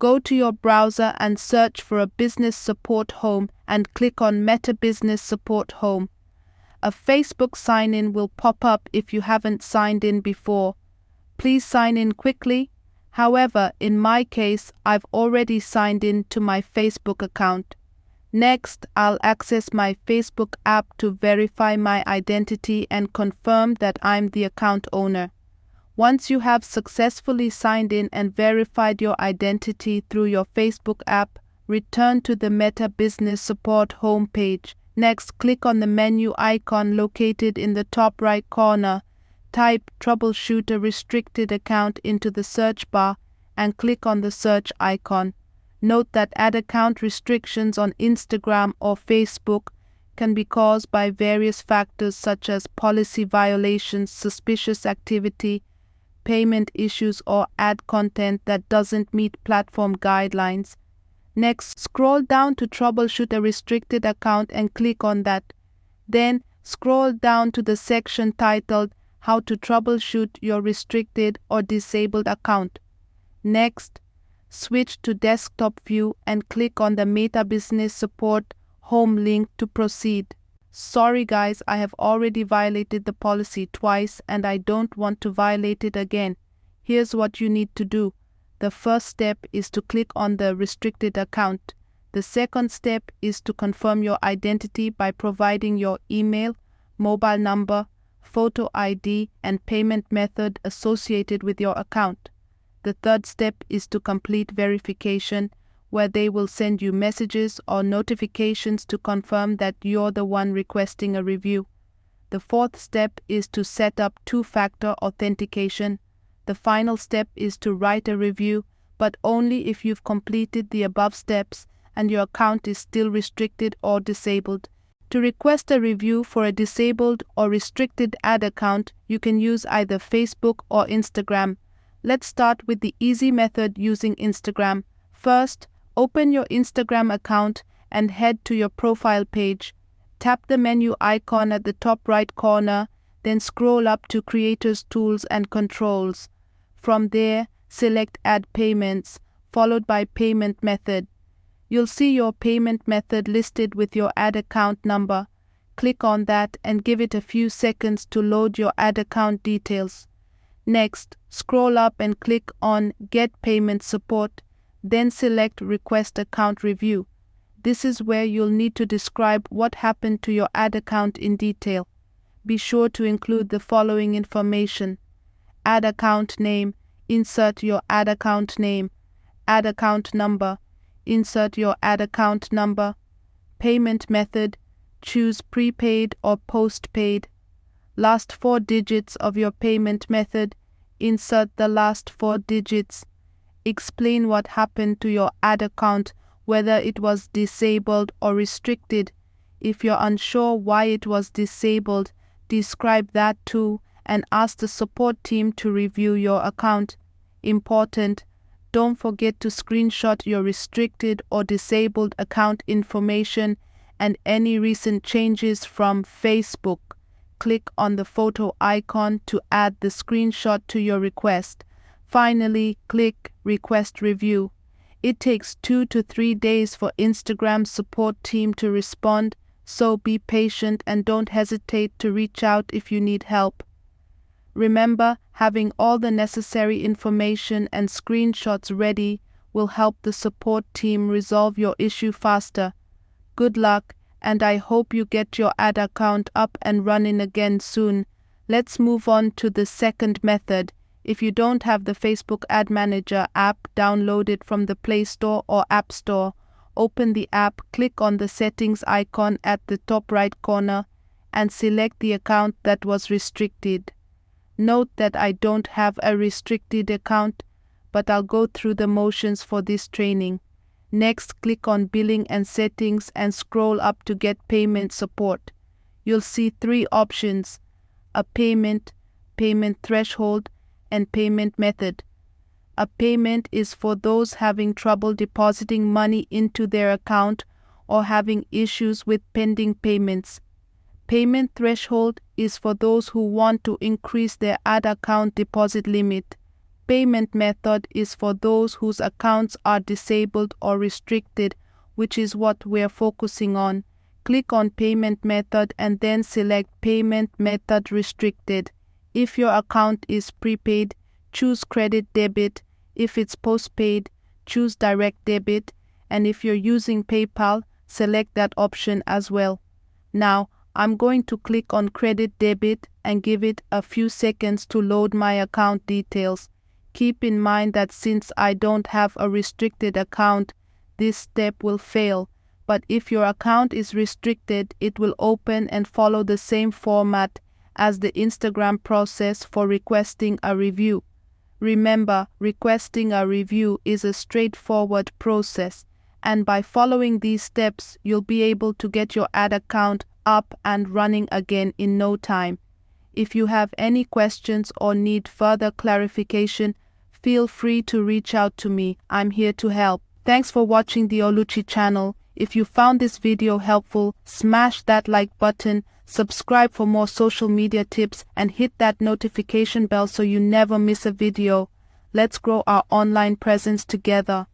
Go to your browser and search for a Business Support Home and click on Meta Business Support Home. A Facebook sign-in will pop up if you haven't signed in before. Please sign in quickly. However, in my case, I've already signed in to my Facebook account. Next, I'll access my Facebook app to verify my identity and confirm that I'm the account owner. Once you have successfully signed in and verified your identity through your Facebook app, return to the Meta Business Support homepage. Next, click on the menu icon located in the top right corner. Type "Troubleshoot a restricted account" into the search bar and click on the search icon. Note that ad account restrictions on Instagram or Facebook can be caused by various factors such as policy violations, suspicious activity, payment issues, or ad content that doesn't meet platform guidelines. Next, scroll down to troubleshoot a restricted account and click on that. Then, scroll down to the section titled How to troubleshoot your restricted or disabled account. Next, switch to desktop view and click on the Meta Business Support Home link to proceed. Sorry guys, I have already violated the policy twice and I don't want to violate it again. Here's what you need to do. The first step is to click on the restricted account. The second step is to confirm your identity by providing your email, mobile number, photo ID, and payment method associated with your account. The third step is to complete verification, where they will send you messages or notifications to confirm that you're the one requesting a review. The fourth step is to set up two-factor authentication. The final step is to write a review, but only if you've completed the above steps and your account is still restricted or disabled. To request a review for a disabled or restricted ad account, you can use either Facebook or Instagram. Let's start with the easy method using Instagram. First, open your Instagram account and head to your profile page. Tap the menu icon at the top right corner, then scroll up to Creators Tools and Controls. From there, select Add Payments, followed by Payment Method. You'll see your payment method listed with your ad account number. Click on that and give it a few seconds to load your ad account details. Next, scroll up and click on Get Payment Support, then select Request Account Review. This is where you'll need to describe what happened to your ad account in detail. Be sure to include the following information: ad account name, insert your ad account name; ad account number, insert your ad account number; payment method, choose prepaid or postpaid; last 4 digits of your payment method, insert the last 4 digits; explain what happened to your ad account, whether it was disabled or restricted. If you're unsure why it was disabled, describe that too and ask the support team to review your account. Important: don't forget to screenshot your restricted or disabled account information and any recent changes from Facebook. Click on the photo icon to add the screenshot to your request. Finally, click Request Review. It takes 2 to 3 days for Instagram support team to respond, so be patient and don't hesitate to reach out if you need help. Remember, having all the necessary information and screenshots ready will help the support team resolve your issue faster. Good luck, and I hope you get your ad account up and running again soon. Let's move on to the second method. If you don't have the Facebook Ad Manager app, download it from the Play Store or App Store. Open the app, click on the settings icon at the top right corner, and select the account that was restricted. Note that I don't have a restricted account, but I'll go through the motions for this training. Next, click on Billing and Settings and scroll up to get Payment Support. You'll see 3 options: a payment, payment threshold, and payment method. A payment is for those having trouble depositing money into their account or having issues with pending payments. Payment threshold is for those who want to increase their ad account deposit limit. payment method is for those whose accounts are disabled or restricted, which is what we're focusing on. Click on Payment Method and then select Payment Method Restricted. If your account is prepaid, choose Credit Debit. If it's postpaid, choose Direct Debit. And if you're using PayPal, select that option as well. Now, I'm going to click on Credit Debit and give it a few seconds to load my account details. Keep in mind that since I don't have a restricted account, this step will fail. But if your account is restricted, it will open and follow the same format as the Instagram process for requesting a review. Remember, requesting a review is a straightforward process, and by following these steps, you'll be able to get your ad account up and running again in no time. If you have any questions or need further clarification, feel free to reach out to me. I'm here to help. Thanks for watching the Oluchi channel. If you found this video helpful, smash that like button, subscribe for more social media tips, and hit that notification bell so you never miss a video. Let's grow our online presence together.